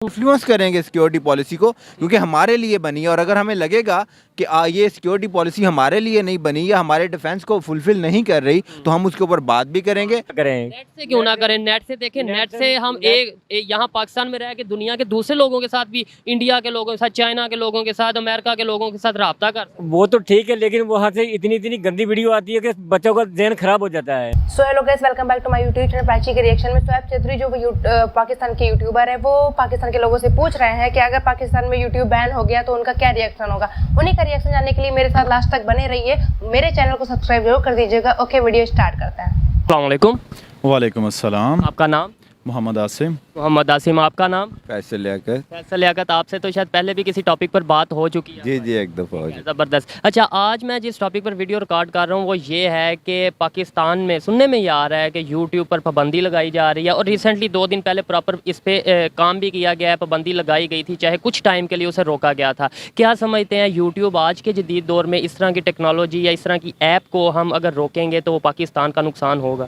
Influence करेंगे security policy को, क्योंकि हमारे लिए बनी है। और अगर हमें लगेगा कि ये सिक्योरिटी पॉलिसी हमारे लिए नहीं बनी या हमारे डिफेंस को फुलफिल नहीं कर रही, तो हम उसके ऊपर बात भी करेंगे। करें नेट से क्यों ना करें? नेट से देखें, नेट से हम यहाँ पाकिस्तान में रह के दुनिया के दूसरे लोगों के साथ भी, इंडिया के लोगों के साथ, चाइना के लोगों के साथ, अमेरिका के लोगों के साथ रब्ता कर। वो तो ठीक है, लेकिन वहाँ से इतनी इतनी गंदी वीडियो आती है कि बच्चों का ज़हन खराब हो जाता है। So hello guys, welcome back to my YouTube channel Prachi के रिएक्शन में। सोएब चौधरी जो पाकिस्तान के यूट्यूबर है, वो पाकिस्तान के लोगों से पूछ रहे हैं कि अगर पाकिस्तान में यूट्यूब बैन हो गया तो उनका क्या रिएक्शन होगा। उन्हीं का रिएक्शन जानने के लिए मेरे साथ लास्ट तक बने रहिए। मेरे चैनल को सब्सक्राइब जरूर कर दीजिएगा। ओके, वीडियो स्टार्ट करते हैं। अस्सलाम वालेकुम। वालेकुम अस्सलाम। आपका नाम? मोहम्मद आसिम। मोहम्मद आसिम। आपका नाम? फैसल लियाकत। फैसल लियाकत। आपसे तो शायद पहले भी किसी टॉपिक पर बात हो चुकी है। जी एक दफ़ा हो चुकी। ज़बरदस्त। अच्छा, आज मैं जिस टॉपिक पर वीडियो रिकॉर्ड कर रहा हूँ वो ये है कि पाकिस्तान में सुनने में ये आ रहा है कि यूट्यूब पर पाबंदी लगाई जा रही है, और रिसेंटली 2 दिन पहले प्रॉपर इस पर काम भी किया गया है। पाबंदी लगाई गई थी, चाहे कुछ टाइम के लिए उसे रोका गया था। क्या समझते हैं, यूट्यूब आज के जदीद दौर में इस तरह की टेक्नोलॉजी या इस तरह की ऐप को हम अगर रोकेंगे तो वो पाकिस्तान का नुकसान होगा?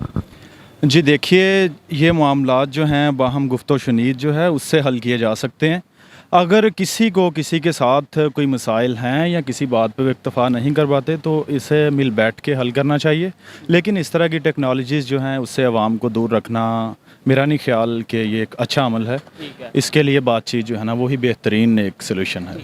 जी देखिए, ये मामलात जो हैं बाहम गुफ्तो शुनीद जो है उससे हल किए जा सकते हैं। अगर किसी को किसी के साथ कोई मसाइल हैं या किसी बात पे इत्तफा नहीं कर पाते तो इसे मिल बैठ के हल करना चाहिए। लेकिन इस तरह की टेक्नोलॉजीज़ जो हैं उससे आवाम को दूर रखना मेरा नहीं ख्याल कि ये एक अच्छा अमल है। इसके लिए बातचीत जो है ना वही बेहतरीन एक सलूशन है।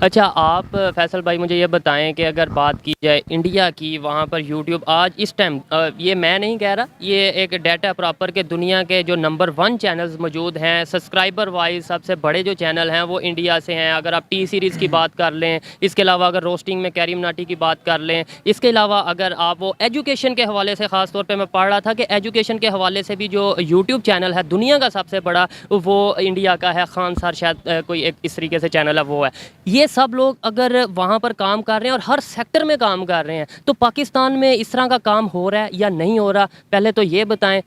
अच्छा, आप फैसल भाई मुझे ये बताएं कि अगर बात की जाए इंडिया की, वहाँ पर यूट्यूब आज इस टाइम, ये मैं नहीं कह रहा, ये एक डाटा प्रॉपर के दुनिया के जो नंबर 1 चैनल्स मौजूद हैं सब्सक्राइबर वाइज, सबसे बड़े जो चैनल हैं वो इंडिया से हैं। अगर आप टी सीरीज़ की बात कर लें, इसके अलावा अगर रोस्टिंग में कैरी मनाटी की बात कर लें, इसके अलावा अगर आप वो एजुकेशन के हवाले से, ख़ास तौर पे मैं पढ़ रहा था कि एजुकेशन के हवाले से भी जो यूट्यूब चैनल है दुनिया का सबसे बड़ा, वो इंडिया का है। खान सर शायद कोई एक इस तरीके से चैनल है, वो है। ये सब लोग अगर वहाँ पर काम कर रहे हैं और हर सेक्टर में काम कर रहे हैं, तो पाकिस्तान में इस तरह का काम हो रहा है या नहीं हो रहा, पहले तो ये बताएं।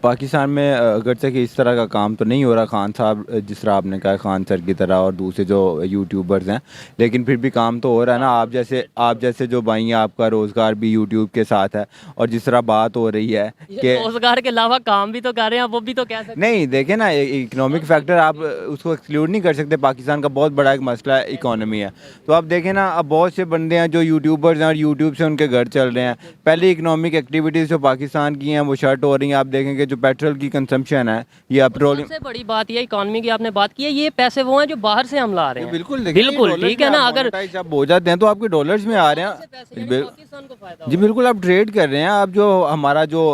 पाकिस्तान में अगरचे कि इस तरह का काम तो नहीं हो रहा, खान साहब जिस तरह आपने कहा, खान सर की तरह और दूसरे जो यूट्यूबर्स हैं, लेकिन फिर भी काम तो हो रहा है ना। आप जैसे जो भाई हैं, आपका रोज़गार भी यूट्यूब के साथ है। और जिस तरह बात हो रही है कि रोज़गार के अलावा काम भी तो कर रहे हैं, वो भी तो कह सकते नहीं, देखें ना, इकोनॉमिक फैक्टर आप उसको एक्सक्लूड नहीं कर सकते। पाकिस्तान का बहुत बड़ा एक मसला इकोनॉमी है। तो आप देखें ना, अब बहुत से बंदे हैं जो यूट्यूबर्स हैं और यूट्यूब से उनके घर चल रहे हैं। पहले इकोनॉमिक एक्टिविटीज़ जो पाकिस्तान की हैं वो शर्ट हो रही हैं। आप देखें कि जो पेट्रोल की कंजम्पशन है या पेट्रोलियम, सबसे बड़ी बात ये इकोनॉमी की आपने बात की है, ये पैसे वो हैं जो बाहर से हम ला रहे हैं। बिल्कुल ठीक है ना। अगर जब हो जाते हैं तो आपके डॉलर्स में आ रहे हैं। पाकिस्तान को फायदा जी बिल्कुल, आप ट्रेड कर रहे हैं। आप जो हमारा जो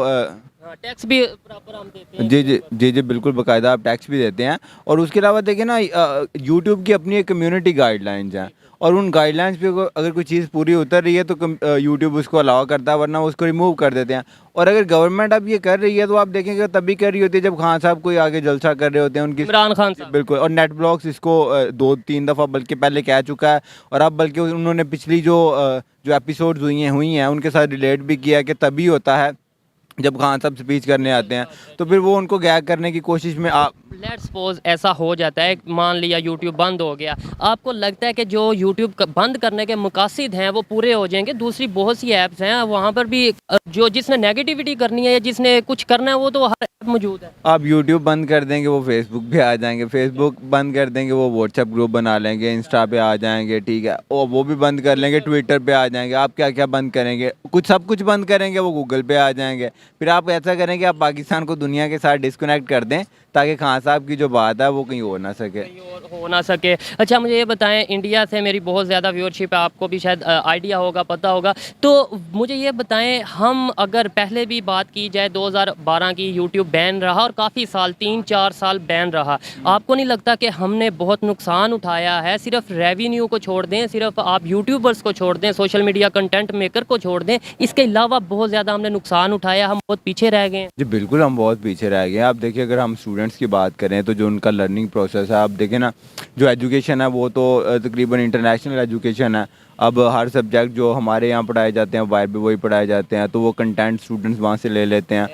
टैक्स भी प्रॉपर हम देते हैं। जी बिल्कुल, बाकायदा आप टैक्स भी देते हैं। और उसके अलावा देखें ना, यूट्यूब की अपनी एक कम्युनिटी गाइडलाइंस हैं, और उन गाइडलाइंस पे अगर कोई चीज़ पूरी उतर रही है तो यूट्यूब उसको अलाउ करता है, वरना उसको रिमूव कर देते हैं। और अगर गवर्नमेंट अब ये कर रही है तो आप देखेंगे तभी कर रही होती है जब खान साहब कोई आगे जलसा कर रहे होते हैं, उनकी इमरान खान साहब। बिल्कुल। और नेट ब्लॉक्स इसको 2-3 दफ़ा बल्कि पहले कह चुका है, और अब बल्कि उन्होंने पिछली जो एपिसोड्स हुई हैं उनके साथ रिलेट भी किया है कि तभी होता है जब खान साहब स्पीच करने आते हैं, तो फिर वो उनको गैग करने की कोशिश में लेट्स सपोज ऐसा हो जाता है, मान लिया यूट्यूब बंद हो गया, आपको लगता है कि जो यूट्यूब बंद करने के मकासद हैं वो पूरे हो जाएंगे? दूसरी बहुत सी ऐप्स हैं वहाँ पर भी, जो जिसने नेगेटिविटी करनी है या जिसने कुछ करना है वो तो हर ऐप मौजूद है। आप यूट्यूब बंद कर देंगे वो फेसबुक पे आ जाएंगे, फेसबुक बंद कर देंगे वो व्हाट्सएप ग्रुप बना लेंगे, इंस्टा पे आ जाएंगे, ठीक है, और वो भी बंद कर लेंगे, ट्विटर पे आ जाएंगे। आप क्या क्या बंद करेंगे? सब कुछ बंद करेंगे, वो गूगल पे आ जाएंगे। फिर आप ऐसा करें कि आप पाकिस्तान को दुनिया के साथ डिस्कनेक्ट कर दें ताकि खान साहब की जो बात है वो कहीं हो ना सके। अच्छा, मुझे ये बताएं, इंडिया से मेरी बहुत ज़्यादा व्यूअरशिप है, आपको भी शायद आइडिया होगा, पता होगा, तो मुझे ये बताएं, हम अगर पहले भी बात की जाए 2012 की, यूट्यूब बैन रहा और काफ़ी साल, 3-4 साल बैन रहा। आपको नहीं लगता कि हमने बहुत नुकसान उठाया है? सिर्फ रेवेन्यू को छोड़ दें, सिर्फ आप यूट्यूबर्स को छोड़ दें, सोशल मीडिया कंटेंट मेकर को छोड़ दें, इसके अलावा बहुत ज़्यादा हमने नुकसान उठाया, हम बहुत पीछे रह गए हैं। जी बिल्कुल, हम बहुत पीछे रह गए हैं। आप देखिए, अगर हम स्टूडेंट्स की बात करें तो जो उनका लर्निंग प्रोसेस है, आप देखें ना, जो एजुकेशन है वो तो तकरीबन इंटरनेशनल एजुकेशन है। अब हर सब्जेक्ट जो हमारे यहाँ पढ़ाए जाते हैं बाहर भी वही पढ़ाए जाते हैं, तो वो कंटेंट स्टूडेंट्स वहाँ से ले लेते हैं।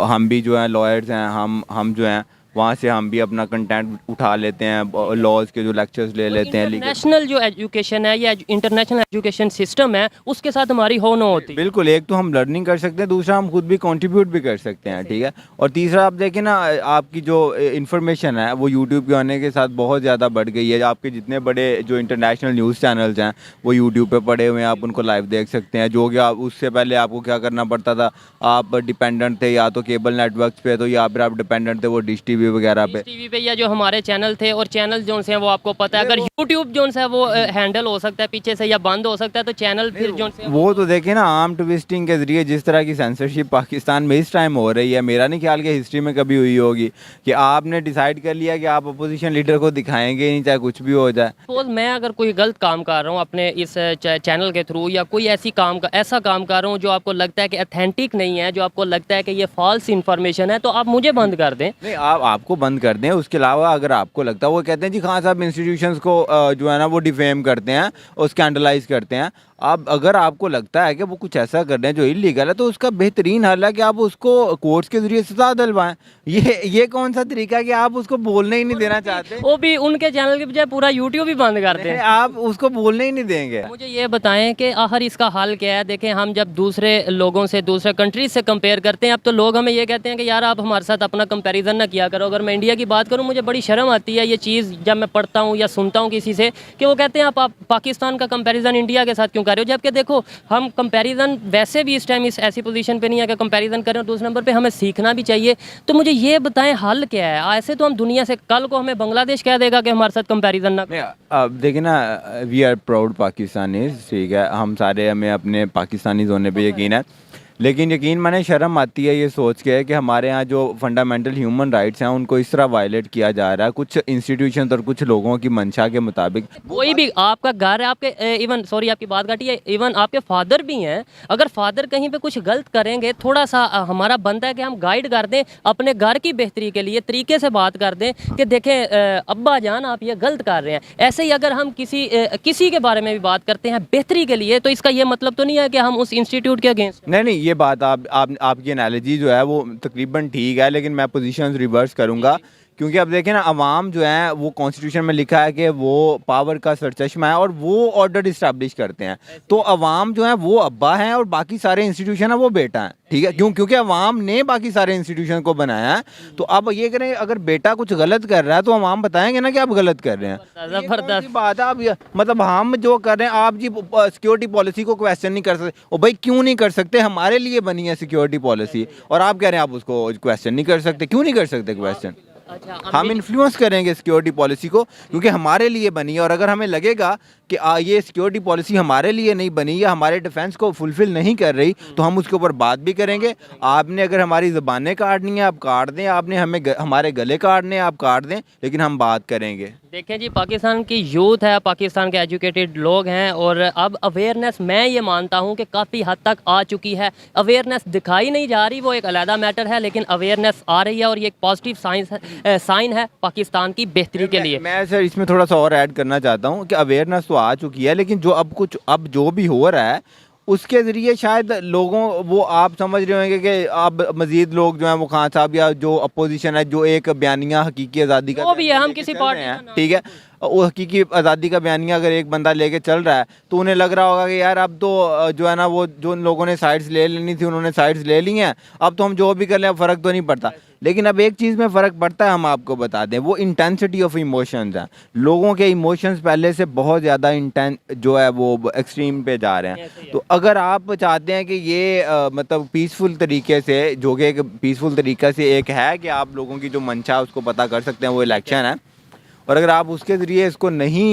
हम भी जो हैं लॉयर्स हैं, हम जो हैं वहाँ से हम भी अपना कंटेंट उठा लेते हैं, लॉज के जो लेक्चर्स ले लेते हैं। इंटरनेशनल जो एजुकेशन है या इंटरनेशनल एजुकेशन सिस्टम है उसके साथ हमारी हो ना होती। बिल्कुल, एक तो हम लर्निंग कर सकते हैं, दूसरा हम खुद भी कंट्रीब्यूट भी कर सकते हैं, ठीक है। और तीसरा आप देखें ना, आपकी जो इन्फॉर्मेशन है वो यूट्यूब के आने के साथ बहुत ज़्यादा बढ़ गई है। आपके जितने बड़े जो इंटरनेशनल न्यूज़ चैनल्स हैं वो यूट्यूब पे पड़े हुए हैं, आप उनको लाइव देख सकते हैं। जो कि आप उससे पहले आपको क्या करना पड़ता था, आप डिपेंडेंट थे या तो केबल नेटवर्क्स पे, तो या फिर आप डिपेंडेंट थे वो डिश टीवी वगैरह पे। टीवी पे या जो हमारे चैनल थे, और चैनल जो हैं वो आपको पता है, अगर यूट्यूब जो है वो हैंडल हो सकता है पीछे से या बंद हो सकता है, तो चैनल फिर जो से वो तो देखे ना, आर्म ट्विस्टिंग के जरिए जिस तरह की सेंसरशिप पाकिस्तान में इस टाइम हो रही है, मेरा नहीं ख्याल कि हिस्ट्री में कभी हुई होगी कि आपने डिसाइड कर लिया कि आप अपोजिशन लीडर को दिखाएंगे नहीं, चाहे कुछ भी हो जाए। सपोज मैं अगर कोई गलत काम कर रहा हूँ अपने इस चैनल के थ्रू, या कोई ऐसा काम कर रहा हूँ जो आपको लगता है कि अथेंटिक नहीं है, जो आपको लगता है कि ये फॉल्स इन्फॉर्मेशन है, तो आप मुझे बंद कर दें। नहीं, आपको बंद कर दें। उसके अलावा अगर आपको लगता है, वो कहते हैं जी खान साहब इंस्टीट्यूशंस को जो है ना वो डिफेम करते हैं और स्कैंडलाइज करते हैं। अब अगर आपको लगता है कि वो कुछ ऐसा कर रहे हैं जो इलीगल है, तो उसका बेहतरीन हल है कि आप उसको कोर्ट्स के जरिए सजा दिलवाएं। ये कौन सा तरीका है कि आप उसको बोलने ही नहीं देना चाहते? वो भी उनके चैनल के बजाय पूरा यूट्यूब ही बंद कर दें। आप उसको बोलने ही नहीं देंगे। मुझे ये बताएं कि आखिर इसका हल क्या है। देखें, हम जब दूसरे लोगों से, दूसरे कंट्रीज से कंपेयर करते हैं, अब तो लोग हमें ये कहते हैं कि यार आप हमारे साथ अपना कंपैरिजन ना किया करो। अगर मैं इंडिया की बात करूँ, मुझे बड़ी शर्म आती है ये चीज़ जब मैं पढ़ता हूँ या सुनता हूँ किसी से कि वो कहते हैं आप पाकिस्तान का कंपैरिजन इंडिया के साथ क्यों कर रहे हो, जबकि देखो हम कंपैरिजन वैसे भी इस टाइम इस ऐसी पोजीशन पे नहीं है कि कंपैरिजन करें, और दूसरे नंबर पे हमें सीखना भी चाहिए। तो मुझे ये बताएं हल क्या है। ऐसे तो हम दुनिया से, कल को हमें बांग्लादेश कह देगा कि हमारे साथ कंपैरिजन ना। अब देखिए ना, वी आर प्राउड पाकिस्तानीज, ठीक है, हम सारे, हमें अपने पाकिस्तानीज होने पे यकीन है। लेकिन यकीन माने शर्म आती है ये सोच के कि हमारे यहाँ जो फंडामेंटल ह्यूमन राइट्स हैं उनको इस तरह वायलेट किया जा रहा है कुछ इंस्टीट्यूशन और कुछ लोगों की मंशा के मुताबिक। कोई भी आपका घर है, आपके इवन, सॉरी आपकी बात काटी है, इवन आपके फादर भी हैं, अगर फादर कहीं पे कुछ गलत करेंगे, थोड़ा सा हमारा बनता है कि हम गाइड कर दें, अपने घर की बेहतरी के लिए तरीके से बात कर दें कि देखें अब्बा जान आप ये गलत कर रहे हैं। ऐसे ही अगर हम किसी के बारे में भी बात करते हैं बेहतरी के लिए, तो इसका ये मतलब तो नहीं है कि हम उस इंस्टीट्यूट के अगेंस्ट। नहीं, ये बात आपकी एनालॉजी जो है वो तकरीबन ठीक है, लेकिन मैं पोजीशंस रिवर्स करूंगा। क्योंकि अब देखें ना, अवाम जो है वो कॉन्स्टिट्यूशन में लिखा है कि वो पावर का सरचश्मा है और वो ऑर्डर इस्टेब्लिश करते हैं। तो अवाम जो है वो अब्बा हैं और बाकी सारे इंस्टीट्यूशन है वो बेटा है, ठीक है। क्योंकि अवाम ने बाकी सारे इंस्टीट्यूशन को बनाया है। तो अब ये करें, अगर बेटा कुछ गलत कर रहा है तो अवाम बताएंगे ना कि आप गलत कर रहे हैं। जबरदस्त बात है। आप मतलब हम जो कर रहे हैं, आप जी सिक्योरिटी पॉलिसी को क्वेश्चन नहीं कर सकते। ओ भाई, क्यों नहीं कर सकते? हमारे लिए बनी है सिक्योरिटी पॉलिसी और आप कह रहे हैं आप उसको क्वेश्चन नहीं कर सकते। क्यों नहीं कर सकते क्वेश्चन? हम इन्फ्लुएंस करेंगे सिक्योरिटी पॉलिसी को क्योंकि हमारे लिए बनी है। और अगर हमें लगेगा कि ये सिक्योरिटी पॉलिसी हमारे लिए नहीं बनी या हमारे डिफेंस को फुलफिल नहीं कर रही, तो हम उसके ऊपर बात भी करेंगे। आपने अगर हमारी ज़बानें काटनी है आप काट दें, आपने हमें हमारे गले काटने हैं आप काट दें, लेकिन हम बात करेंगे। देखें जी, पाकिस्तान की यूथ है, पाकिस्तान के एजुकेटेड लोग हैं, और अब अवेयरनेस मैं ये मानता हूँ कि काफ़ी हद तक आ चुकी है। अवेयरनेस दिखाई नहीं जा रही, वो एक अलग मैटर है, लेकिन अवेयरनेस आ रही है और ये एक पॉजिटिव साइन है पाकिस्तान की बेहतरी के लिए। मैं सर इसमें थोड़ा सा और ऐड करना चाहता हूँ कि अवेयरनेस तो आ चुकी है, लेकिन जो अब जो भी हो रहा है उसके ज़रिए शायद लोगों, वो आप समझ रहे होंगे कि अब मज़ीद लोग जो हैं वो खान साहब या जो अपोजिशन है जो एक बयानिया हकीकी आज़ादी का वो भी है, हम किसी पार्टी हैं, ठीक है, वो हकीकी आज़ादी का बयानिया अगर एक बंदा लेके चल रहा है तो उन्हें लग रहा होगा कि यार अब तो जो है ना वो जो लोगों ने साइड्स ले लेनी थी उन्होंने साइड्स ले ली हैं, अब तो हम जो भी कर लें फ़र्क तो नहीं पड़ता। लेकिन अब एक चीज़ में फ़र्क पड़ता है, हम आपको बता दें, वो इंटेंसिटी ऑफ इमोशंस हैं। लोगों के इमोशंस पहले से बहुत ज़्यादा जो है वो एक्सट्रीम पे जा रहे हैं। तो अगर आप चाहते हैं कि ये मतलब पीसफुल तरीके से, जो कि एक पीसफुल तरीका से एक है कि आप लोगों की जो मंशा उसको पता कर सकते हैं, वो इलेक्शन है, और अगर आप उसके ज़रिए इसको नहीं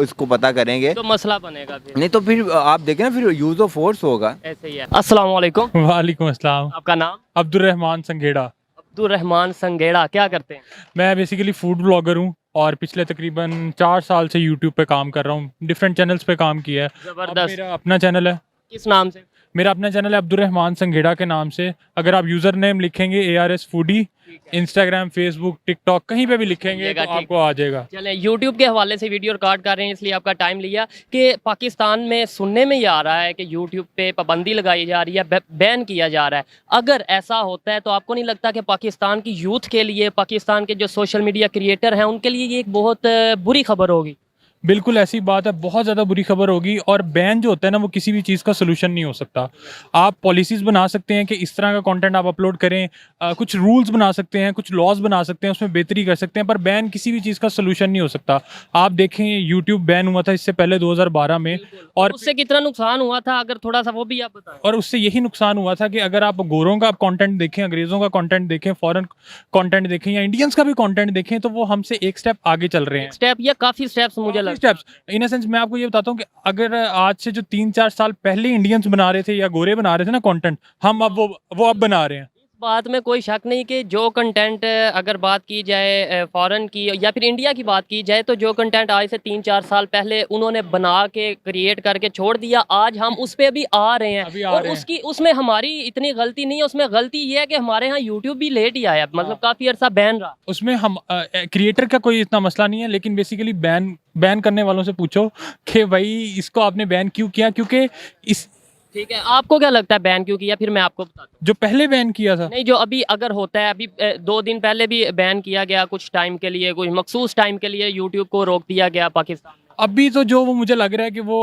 इसको पता करेंगे तो मसला बनेगा फिर। नहीं तो फिर आप देखें ना, फिर यूज़ ऑफ फोर्स होगा। ऐसे ही है। अस्सलाम वालेकुम। वालेकुम अस्सलाम। आपका नाम? अब्दुर्रहमान संगेड़ा। अब्दुर्रहमान संगेड़ा, क्या करते हैं? मैं बेसिकली फूड ब्लॉगर हूँ और पिछले तकरीबन 4 साल से यूट्यूब पे काम कर रहा हूँ। डिफरेंट चैनल्स पे काम किया है। जबरदस्त। मेरा अपना चैनल है। किस नाम से? मेरा अपना चैनल है अब्दुर्रहमान संघेड़ा के नाम से। अगर आप यूज़र नेम लिखेंगे ARS foodie, Instagram, Facebook, TikTok कहीं पे भी लिखेंगे तो आपको आ जाएगा। चलें, यूट्यूब के हवाले से वीडियो रिकॉर्ड कर रहे हैं इसलिए आपका टाइम लिया कि पाकिस्तान में सुनने में ये आ रहा है कि यूट्यूब पे पाबंदी लगाई जा रही है, बैन किया जा रहा है। अगर ऐसा होता है तो आपको नहीं लगता कि पाकिस्तान की यूथ के लिए, पाकिस्तान के जो सोशल मीडिया क्रिएटर हैं उनके लिए ये एक बहुत बुरी खबर होगी? बिल्कुल ऐसी बात है, बहुत ज़्यादा बुरी खबर होगी। और बैन जो होता है ना, वो किसी भी चीज़ का सोल्यूशन नहीं हो सकता। आप पॉलिसीज़ बना सकते हैं कि इस तरह का कंटेंट आप अपलोड करें, कुछ रूल्स बना सकते हैं, कुछ लॉज बना सकते हैं, उसमें बेहतरी कर सकते हैं, पर बैन किसी भी चीज़ का सोल्यूशन नहीं हो सकता। आप देखें, यूट्यूब बैन हुआ था इससे पहले 2012 में, और उससे कितना नुकसान हुआ था, अगर थोड़ा सा वो भी आप बताएं। और उससे यही नुकसान हुआ था कि अगर आप गोरों का कंटेंट देखें, अंग्रेज़ों का कंटेंट देखें, फॉरेन कंटेंट देखें या इंडियंस का भी कंटेंट देखें, तो वो हमसे एक स्टेप आगे चल रहे हैं। स्टेप या काफ़ी स्टेप्स मुझे लगता है। स्टेप्स इन सेंस मैं आपको ये बताता हूँ कि अगर आज से जो 3-4 साल पहले इंडियंस बना रहे थे या गोरे बना रहे थे ना कंटेंट, हम अब वो अब बना रहे हैं। इस बात में कोई शक नहीं कि जो कंटेंट, अगर बात की जाए फॉरेन की या फिर इंडिया की बात की जाए, तो जो कंटेंट आज से 3-4 साल पहले उन्होंने बना के क्रिएट करके छोड़ दिया, आज हम उस पर भी आ रहे हैं। और उसमें हमारी इतनी गलती नहीं है। उसमें गलती ये है कि हमारे यहाँ यूट्यूब भी लेट ही आया, मतलब काफ़ी अर्सा बैन रहा। उसमें हम क्रिएटर का कोई इतना मसला नहीं है, लेकिन बेसिकली बैन करने वालों से पूछो कि भाई इसको आपने बैन क्यों किया, क्योंकि इस ठीक है, आपको क्या लगता है बैन क्यों किया? फिर मैं आपको बताता हूँ। जो पहले बैन किया था, नहीं, जो अभी अगर होता है, अभी 2 दिन पहले भी बैन किया गया कुछ टाइम के लिए, कुछ मखसूस टाइम के लिए यूट्यूब को रोक दिया गया पाकिस्तान। अभी तो जो वो मुझे लग रहा है कि वो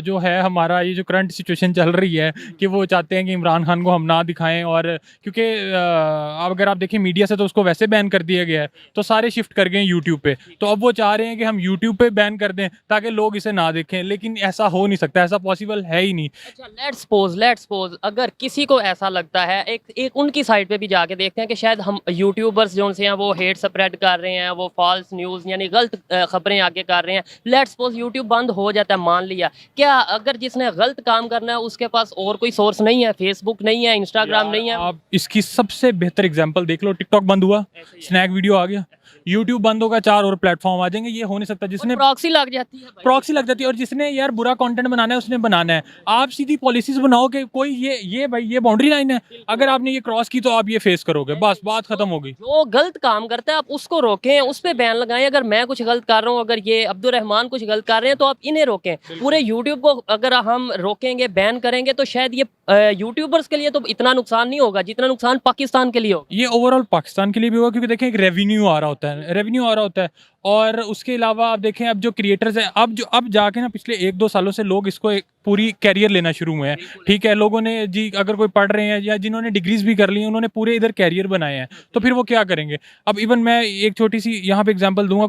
जो है हमारा ये जो करंट सिचुएशन चल रही है कि वो चाहते हैं कि इमरान खान को हम ना दिखाएं, और क्योंकि अगर आप देखें मीडिया से तो उसको वैसे बैन कर दिया गया है, तो सारे शिफ्ट कर गए यूट्यूब पे। तो अब वो चाह रहे हैं कि हम यूट्यूब पे बैन कर दें ताकि लोग इसे ना देखें, लेकिन ऐसा हो नहीं सकता, ऐसा पॉसिबल है ही नहीं। अच्छा, लेट्स सपोज अगर किसी को ऐसा लगता है, एक उनकी साइड पे भी जाके देखते हैं कि शायद हम यूट्यूबर्स जो से हैं वो हेट स्प्रेड कर रहे हैं, वो फॉल्स न्यूज़ यानी गलत खबरें आगे कर रहे हैं। लेट्स सपोज यूट्यूब बंद हो जाता है, मान लिया, क्या अगर जिसने गलत काम करना है उसके पास और कोई सोर्स नहीं है, फेसबुक नहीं है, इंस्टाग्राम नहीं है? आप इसकी सबसे बेहतर एग्जांपल देख लो, टिकटॉक बंद हुआ, स्नैक वीडियो आ गया, यूट्यूब बंद होगा, 4 और प्लेटफॉर्म आ जाएंगे। ये हो नहीं सकता। जिसने प्रॉक्सी लग जाती है भाई। प्रॉक्सी लग जाती है, और जिसने यार बुरा कंटेंट बनाना है उसने बनाना है। आप सीधी पॉलिसीज बनाओ कि कोई ये भाई ये बाउंड्री लाइन है, अगर आपने ये क्रॉस की तो आप ये फेस करोगे, बस बात खत्म होगी। जो गलत काम करता है आप उसको रोकें, उस पर बैन लगाएं। अगर मैं कुछ गलत कर रहा हूँ, अगर ये अब्दुर्रहमान कुछ गलत कर रहे हैं, तो आप इन्हें रोकें। पूरे यूट्यूब को अगर हम रोकेंगे, बैन करेंगे, तो शायद ये यूट्यूबर्स के लिए तो इतना नुकसान नहीं होगा जितना नुकसान पाकिस्तान के लिए होगा। ये ओवरऑल पाकिस्तान के लिए भी होगा, क्योंकि देखें एक रेवेन्यू आ रहा होता है। और उसके अलावा आप देखें अब जो क्रिएटर्स हैं, अब जाके ना पिछले 1-2 सालों से लोग इसको एक पूरी कैरियर लेना शुरू हुए हैं। ठीक है, लोगों ने जी अगर कोई पढ़ रहे हैं या जिन्होंने डिग्रीज भी कर ली हैं, उन्होंने पूरे इधर कैरियर बनाए हैं, तो फिर वो क्या करेंगे? अब इवन मैं एक छोटी सी यहाँ पे एग्जांपल दूंगा।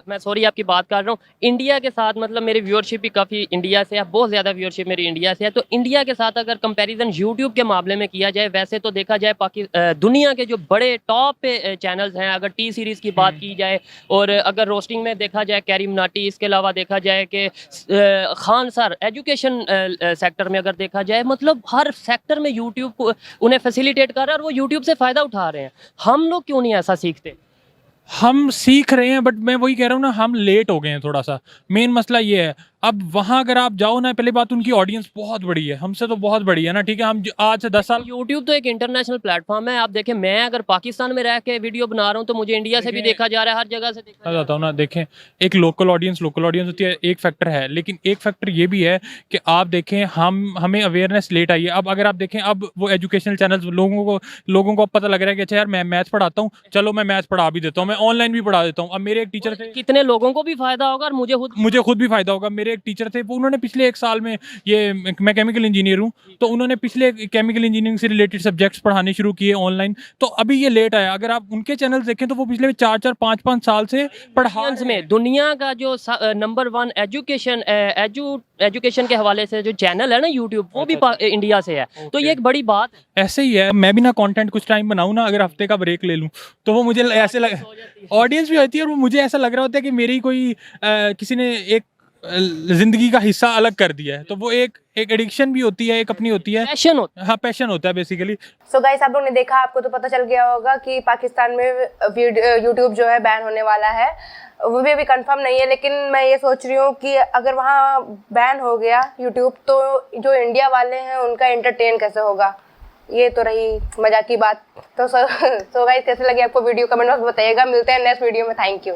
मैं सॉरी आपकी बात कर रहा हूँ, इंडिया के साथ मतलब मेरी व्यूअरशिप भी काफ़ी इंडिया से है, बहुत ज़्यादा व्यूअरशिप मेरी इंडिया से है। तो इंडिया के साथ अगर कंपैरिजन यूट्यूब के मामले में किया जाए, वैसे तो देखा जाए दुनिया के जो बड़े टॉप पे चैनल्स हैं, अगर टी सीरीज़ की बात की जाए, और अगर रोस्टिंग में देखा जाए कैरी मनाटी, इसके अलावा देखा जाए कि खान सर एजुकेशन सेक्टर में अगर देखा जाए, मतलब हर सेक्टर में यूट्यूब को उन्हें फैसिलिटेट कर रहा है और वो यूट्यूब से फ़ायदा उठा रहे हैं। हम लोग क्यों नहीं ऐसा सीखते? हम सीख रहे हैं, बट मैं वही कह रहा हूँ ना, हम लेट हो गए हैं थोड़ा सा। मेन मसला ये है, अब वहाँ अगर आप जाओ ना, पहले बात उनकी ऑडियंस बहुत बड़ी है, हमसे तो बहुत बड़ी है ना। ठीक है, हम आज से 10 साल, यूट्यूब तो एक इंटरनेशनल प्लेटफॉर्म है। आप देखें, मैं अगर पाकिस्तान में रह के वीडियो बना रहा हूँ तो मुझे इंडिया से भी देखा जा रहा है, हर जगह से देखा जाता हूँ ना। देखें, एक लोकल ऑडियंस होती है, एक फैक्टर है, लेकिन एक फैक्टर ये भी है कि आप देखें हमें अवेयरनेस लेट आई है। अब अगर आप देखें, अब वो एजुकेशनल चैनल्स लोगों को अब पता लग रहा है कि अच्छा यार मैं मैथ्स पढ़ाता हूँ, चलो मैं मैथ्स पढ़ा भी देता हूँ, मैं ऑनलाइन भी पढ़ा देता हूँ। अब मेरे एक टीचर थे, कितने लोगों को भी फायदा होगा और मुझे खुद भी फायदा होगा। मेरे एक टीचर थे, उन्होंने पिछले 1 साल में, मैं केमिकल इंजीनियर हूँ, तो उन्होंने पिछले केमिकल इंजीनियरिंग से रिलेटेड सब्जेक्ट्स पढ़ाने शुरू किए ऑनलाइन। तो अभी ये लेट आया। अगर आप उनके चैनल्स देखें तो वो पिछले 4-4, 5-5 साल से पढ़ा में दुनिया का जो नंबर 1 एजुकेशन के हवाले से जो चैनल है ना यूट्यूब, वो भी इंडिया से है। तो ये एक बड़ी बात ऐसे ही है। मैं भी ना कंटेंट कुछ टाइम बनाऊँ ना, अगर हफ्ते का ब्रेक ले लूँ, तो वो मुझे ऐसे ऑडियंस भी होती है, और वो मुझे ऐसा लग रहा होता है कि मेरी कोई किसी ने एक जिंदगी का हिस्सा अलग कर दिया है। तो वो एक एडिक्शन भी होती है, एक अपनी होती है, पैशन होता है। हाँ, पैशन होता है बेसिकली। सो गाइस, आप लोग ने देखा, आपको तो पता चल गया होगा कि पाकिस्तान में यूट्यूब जो है बैन होने वाला है। वो भी अभी कंफर्म नहीं है, लेकिन मैं ये सोच रही हूँ कि अगर वहाँ बैन हो गया यूट्यूब तो जो इंडिया वाले हैं उनका एंटरटेन कैसे होगा। ये तो रही मजाक की बात। तो गाइस कैसे लगी आपको वीडियो, कमेंट बॉक्स में बताइएगा। मिलते हैं नेक्स्ट वीडियो में। Thank you.